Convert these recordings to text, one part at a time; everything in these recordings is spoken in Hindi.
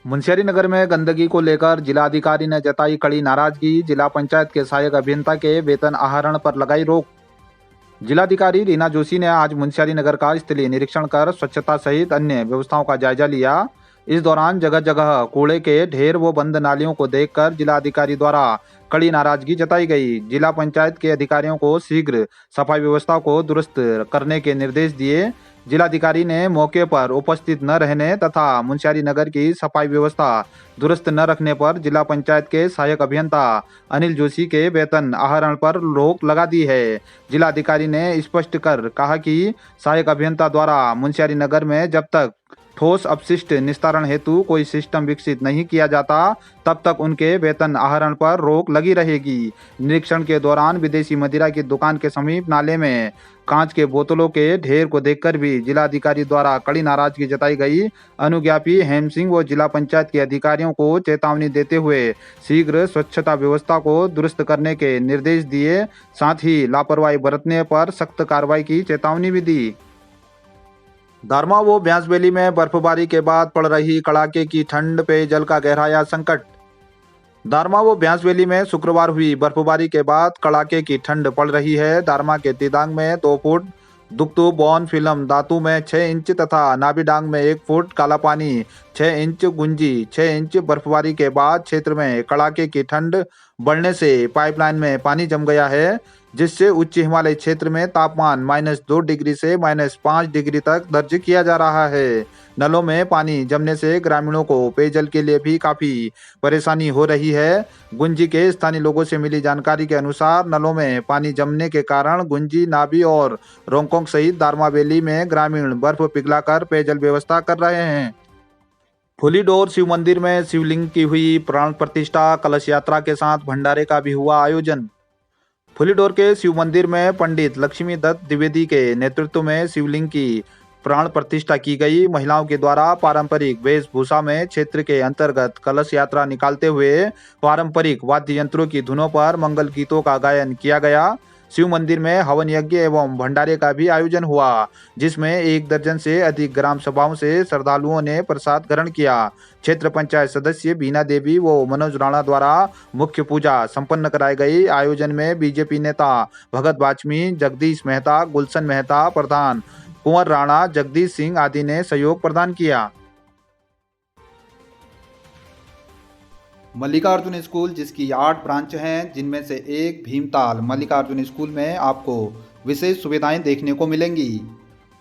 मुंशियारी नगर में गंदगी को लेकर जिलाधिकारी ने जताई कड़ी नाराजगी। जिला पंचायत के सहायक अभियंता के वेतन आहरण पर लगाई रोक। जिलाधिकारी रीना जोशी ने आज मुंशियारी नगर का स्थलीय निरीक्षण कर स्वच्छता सहित अन्य व्यवस्थाओं का जायजा लिया। इस दौरान जगह जगह कूड़े के ढेर व बंद नालियों को देखकर जिलाधिकारी द्वारा कड़ी नाराजगी जताई गई। जिला पंचायत के अधिकारियों को शीघ्र सफाई व्यवस्था को दुरुस्त करने के निर्देश दिए। जिलाधिकारी ने मौके पर उपस्थित न रहने तथा मुंशियारी नगर की सफाई व्यवस्था दुरुस्त न रखने पर जिला पंचायत के सहायक अभियंता अनिल जोशी के वेतन आहरण पर रोक लगा दी है। जिलाधिकारी ने स्पष्ट कर कहा कि सहायक अभियंता द्वारा मुंशियारी नगर में जब तक ठोस अपशिष्ट निस्तारण हेतु कोई सिस्टम विकसित नहीं किया जाता तब तक उनके वेतन आहरण पर रोक लगी रहेगी। निरीक्षण के दौरान विदेशी मदिरा की दुकान के समीप नाले में कांच के बोतलों के ढेर को देखकर भी जिलाधिकारी द्वारा कड़ी नाराजगी जताई गई। अनुज्ञापी हेम सिंह व जिला पंचायत के अधिकारियों को चेतावनी देते हुए शीघ्र स्वच्छता व्यवस्था को दुरुस्त करने के निर्देश दिए। साथ ही लापरवाही बरतने पर सख्त कार्रवाई की चेतावनी भी दी। दारमा व ब्यासबेली में बर्फबारी के बाद पड़ रही कड़ाके की ठंड, पेयजल का गहराया संकट। दारमा व ब्यासबेली में शुक्रवार हुई बर्फबारी के बाद कड़ाके की ठंड पड़ रही है। दारमा के तिदांग में 2 फुट, दुक्तु बौन फिल्म दातू में 6 इंच तथा नाबिडांग में 1 foot, Kalapani 6 inch, Gunji 6 inch बर्फबारी के बाद क्षेत्र में कड़ाके की ठंड बढ़ने से पाइपलाइन में पानी जम गया है, जिससे उच्च हिमालय क्षेत्र में तापमान -2 डिग्री से -5 डिग्री तक दर्ज किया जा रहा है। नलों में पानी जमने से ग्रामीणों को पेयजल के लिए भी काफी परेशानी हो रही है। गुंजी के स्थानीय लोगों से मिली जानकारी के अनुसार नलों में पानी जमने के कारण गुंजी, नाबी और रोंगकोंग सहित दारमा वैली में ग्रामीण बर्फ पिघलाकर पेयजल व्यवस्था कर रहे हैं। फुलीडोर शिव मंदिर में शिवलिंग की हुई प्राण प्रतिष्ठा, कलश यात्रा के साथ भंडारे का भी हुआ आयोजन। फुलीडोर के शिव मंदिर में पंडित लक्ष्मी दत्त द्विवेदी के नेतृत्व में शिवलिंग की प्राण प्रतिष्ठा की गई। महिलाओं के द्वारा पारंपरिक वेशभूषा में क्षेत्र के अंतर्गत कलश यात्रा निकालते हुए पारंपरिक वाद्य यंत्रों की धुनों पर मंगल गीतों का गायन किया गया। शिव मंदिर में हवन यज्ञ एवं भंडारे का भी आयोजन हुआ, जिसमें 1 दर्जन से अधिक ग्राम सभाओं से श्रद्धालुओं ने प्रसाद ग्रहण किया। क्षेत्र पंचायत सदस्य बीना देवी व मनोज राणा द्वारा मुख्य पूजा संपन्न कराई गई। आयोजन में बीजेपी नेता भगत बाचमी, जगदीश मेहता, गुलशन मेहता, प्रधान कुंवर राणा, जगदीश सिंह आदि ने सहयोग प्रदान किया। मल्लिकार्जुन स्कूल, जिसकी 8 ब्रांच हैं, जिनमें से एक भीमताल मल्लिकार्जुन स्कूल में आपको विशेष सुविधाएं देखने को मिलेंगी।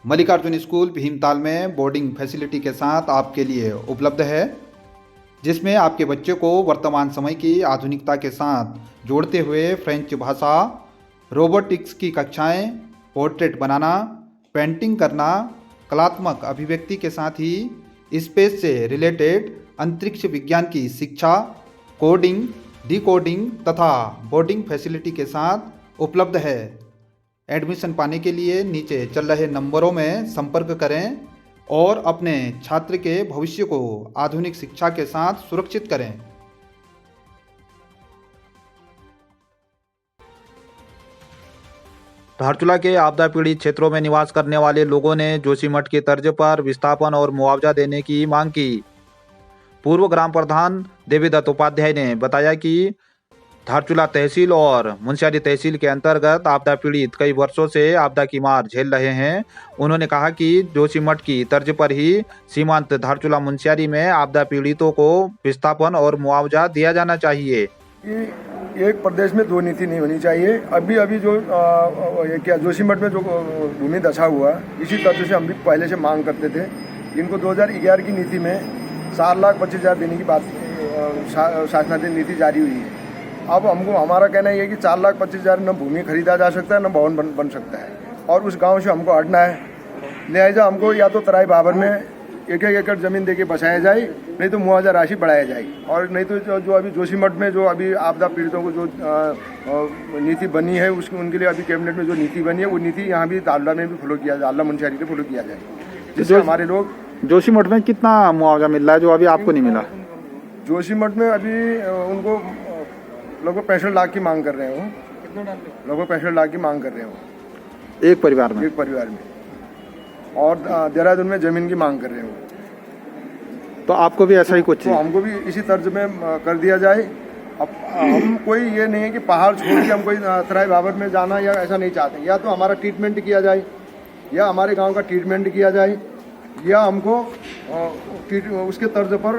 मल्लिकार्जुन स्कूल भीमताल में बोर्डिंग फैसिलिटी के साथ आपके लिए उपलब्ध है, जिसमें आपके बच्चे को वर्तमान समय की आधुनिकता के साथ जोड़ते हुए फ्रेंच भाषा, रोबोटिक्स की कक्षाएं, पोर्ट्रेट बनाना, पेंटिंग करना, कलात्मक अभिव्यक्ति के साथ ही स्पेस से रिलेटेड अंतरिक्ष विज्ञान की शिक्षा, कोडिंग, डिकोडिंग तथा बोर्डिंग फैसिलिटी के साथ उपलब्ध है। एडमिशन पाने के लिए नीचे चल रहे नंबरों में संपर्क करें और अपने छात्र के भविष्य को आधुनिक शिक्षा के साथ सुरक्षित करें। धारचूला के आपदा पीड़ित क्षेत्रों में निवास करने वाले लोगों ने जोशीमठ की तर्ज पर विस्थापन और मुआवजा देने की मांग की। पूर्व ग्राम प्रधान देवीदत्त उपाध्याय ने बताया कि धारचूला तहसील और मुंशियारी तहसील के अंतर्गत आपदा पीड़ित कई वर्षों से आपदा की मार झेल रहे हैं। उन्होंने कहा कि जोशीमठ की तर्ज पर ही सीमांत धारचूला मुंशियारी में आपदा पीड़ितों को विस्थापन और मुआवजा दिया जाना चाहिए। एक प्रदेश में 2 नीति नहीं होनी चाहिए। अभी जो जोशीमठ में जो भूमि दशा हुआ, इसी तरह से हम भी पहले से मांग करते थे। इनको 2011 की नीति में 4,25,000 देने की बात शासनाधीन नीति जारी हुई है। अब हमको हमारा कहना ये है कि 4,25,000 न भूमि खरीदा जा सकता है, न भवन बन सकता है, और उस गांव से हमको हटना है। लिहाजा हमको या तो तराई बाबर में 1-1 एकड़ ज़मीन देके बसाया जाए, नहीं तो मुआवजा राशि बढ़ाया जाएगी, और नहीं तो जो अभी जोशीमठ में जो अभी आपदा पीड़ितों को जो नीति बनी है, उसकी उनके लिए अभी कैबिनेट में जो नीति बनी है, वो नीति यहाँ भी दाल्ला में भी फॉलो किया जाए, दाल्ला मुंशियारी में फॉलो किया जाए, जिससे हमारे लोग। जोशीमठ में कितना मुआवजा मिल रहा है जो अभी आपको नहीं मिला? जोशीमठ में अभी उनको लगभग 65 लाख की मांग कर रहे हो, लगभग 65 लाख की मांग कर रहे हो एक परिवार में। और देहरादून में ज़मीन की मांग कर रहे हो। तो आपको भी ऐसा ही कुछ तो चाहिए? हमको भी इसी तर्ज में कर दिया जाए। अब हम कोई ये नहीं है कि पहाड़ छोड़ के हम कोई तराई बाबर में जाना या ऐसा नहीं चाहते। या तो हमारा ट्रीटमेंट किया जाए, या हमारे गांव का ट्रीटमेंट किया जाए, या हमको उसके तर्ज पर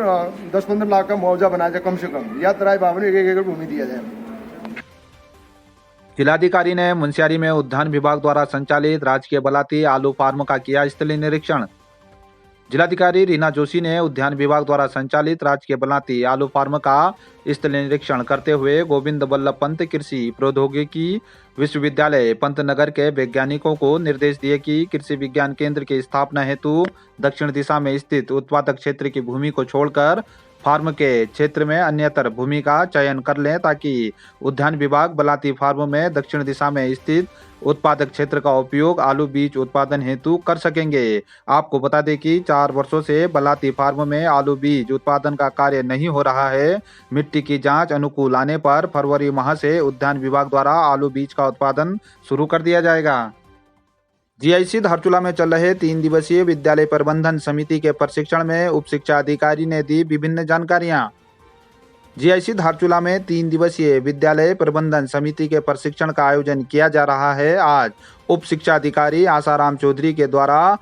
10-15 लाख का मुआवजा बनाया जाए कम से कम, या तराई बाबर में 1 एकड़ भूमि दिया जाए। जिलाधिकारी ने मुंशियारी में उद्यान विभाग द्वारा संचालित राजकीय बलाती आलू फार्म का किया स्थलीय निरीक्षण। जिलाधिकारी रीना जोशी ने उद्यान विभाग द्वारा संचालित राजकीय बलाती आलू फार्म का स्थलीय निरीक्षण करते हुए गोविंद बल्लभ पंत कृषि प्रौद्योगिकी विश्वविद्यालय पंतनगर के वैज्ञानिकों को निर्देश दिए कि कृषि विज्ञान केंद्र की स्थापना हेतु दक्षिण दिशा में स्थित उत्पादक क्षेत्र की भूमि को छोड़कर फार्म के क्षेत्र में अन्यतर भूमि का चयन कर लें, ताकि उद्यान विभाग बलाती फार्म में दक्षिण दिशा में स्थित उत्पादक क्षेत्र का उपयोग आलू बीज उत्पादन हेतु कर सकेंगे। आपको बता दें कि 4 वर्षों से बलाती फार्म में आलू बीज उत्पादन का कार्य नहीं हो रहा है। मिट्टी की जांच अनुकूल आने पर फरवरी माह से उद्यान विभाग द्वारा आलू बीज का उत्पादन शुरू कर दिया जाएगा। जीआईसी धारचूला में चल रहे 3 दिवसीय विद्यालय प्रबंधन समिति के प्रशिक्षण में उप शिक्षा अधिकारी ने दी विभिन्न जानकारियां। जीआईसी धारचूला में 3 दिवसीय विद्यालय प्रबंधन समिति के प्रशिक्षण का आयोजन किया जा रहा है। आज उप शिक्षा अधिकारी आसाराम चौधरी के द्वारा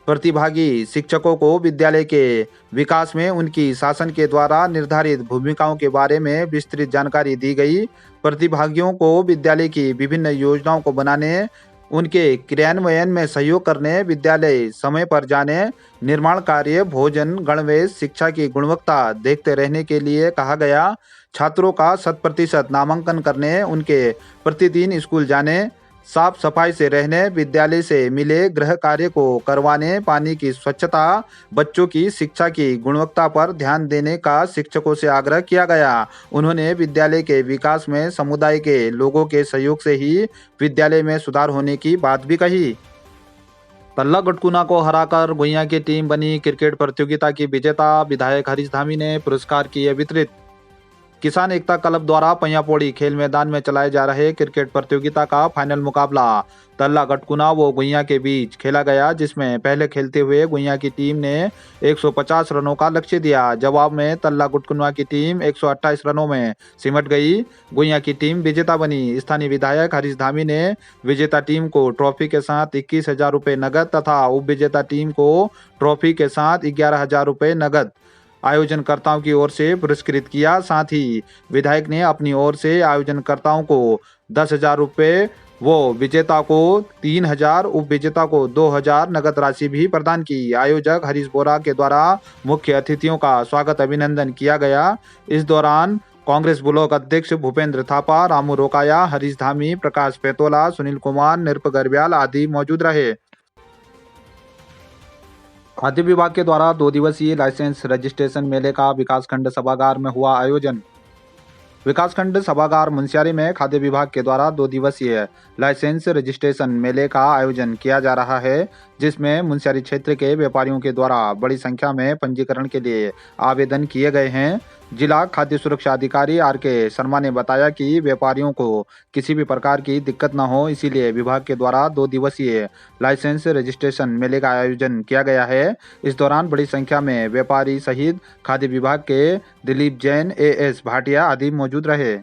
प्रतिभागी शिक्षकों को विद्यालय के विकास में उनकी शासन के द्वारा निर्धारित भूमिकाओं के बारे में विस्तृत जानकारी दी गई। प्रतिभागियों को विद्यालय की विभिन्न योजनाओं को बनाने, उनके क्रियान्वयन में सहयोग करने, विद्यालय समय पर जाने, निर्माण कार्य, भोजन, गणवेश, शिक्षा की गुणवत्ता देखते रहने के लिए कहा गया। छात्रों का 100% नामांकन करने, उनके प्रतिदिन स्कूल जाने, साफ सफाई से रहने, विद्यालय से मिले गृह कार्य को करवाने, पानी की स्वच्छता, बच्चों की शिक्षा की गुणवत्ता पर ध्यान देने का शिक्षकों से आग्रह किया गया। उन्होंने विद्यालय के विकास में समुदाय के लोगों के सहयोग से ही विद्यालय में सुधार होने की बात भी कही। तल्ला गटकुना को हराकर गुइया की टीम बनी क्रिकेट प्रतियोगिता की विजेता। विधायक हरीश धामी ने पुरस्कार किए वितरित। किसान एकता क्लब द्वारा पैयापौड़ी खेल मैदान में चलाए जा रहे क्रिकेट प्रतियोगिता का फाइनल मुकाबला तल्ला गटकुना व गुइया के बीच खेला गया, जिसमें पहले खेलते हुए गुइया की टीम ने 150 रनों का लक्ष्य दिया। जवाब में तल्ला गटकुना की टीम 128 रनों में सिमट गई। गुइया की टीम विजेता बनी। स्थानीय विधायक हरीश धामी ने विजेता टीम को ट्रॉफी के साथ 21,000 रुपये नगद तथा उप विजेता टीम को ट्रॉफी के साथ 11,000 रुपये नगद आयोजनकर्ताओं की ओर से पुरस्कृत किया। साथ ही विधायक ने अपनी ओर से आयोजनकर्ताओं को 10,000 रुपये वो विजेता को 3,000, उप विजेता को 2,000 नगद राशि भी प्रदान की। आयोजक हरीश बोरा के द्वारा मुख्य अतिथियों का स्वागत अभिनंदन किया गया। इस दौरान कांग्रेस ब्लॉक अध्यक्ष भूपेंद्र थापा, रामू रोकाया, हरीश धामी, प्रकाश पेतोला, सुनील कुमार, निरप गरब्याल आदि मौजूद रहे। खाद्य विभाग के द्वारा 2 दिवसीय लाइसेंस रजिस्ट्रेशन मेले का विकासखंड सभागार में हुआ आयोजन। विकासखंड सभागार मुंशियारी में खाद्य विभाग के द्वारा 2 दिवसीय लाइसेंस रजिस्ट्रेशन मेले का आयोजन किया जा रहा है, जिसमें मुंशियारी क्षेत्र के व्यापारियों के द्वारा बड़ी संख्या में पंजीकरण के लिए आवेदन किए गए हैं। जिला खाद्य सुरक्षा अधिकारी आर.के. शर्मा ने बताया कि व्यापारियों को किसी भी प्रकार की दिक्कत न हो, इसीलिए विभाग के द्वारा 2 दिवसीय लाइसेंस रजिस्ट्रेशन मेले का आयोजन किया गया है। इस दौरान बड़ी संख्या में व्यापारी सहित खाद्य विभाग के दिलीप जैन, ए.एस. भाटिया आदि मौजूद रहे।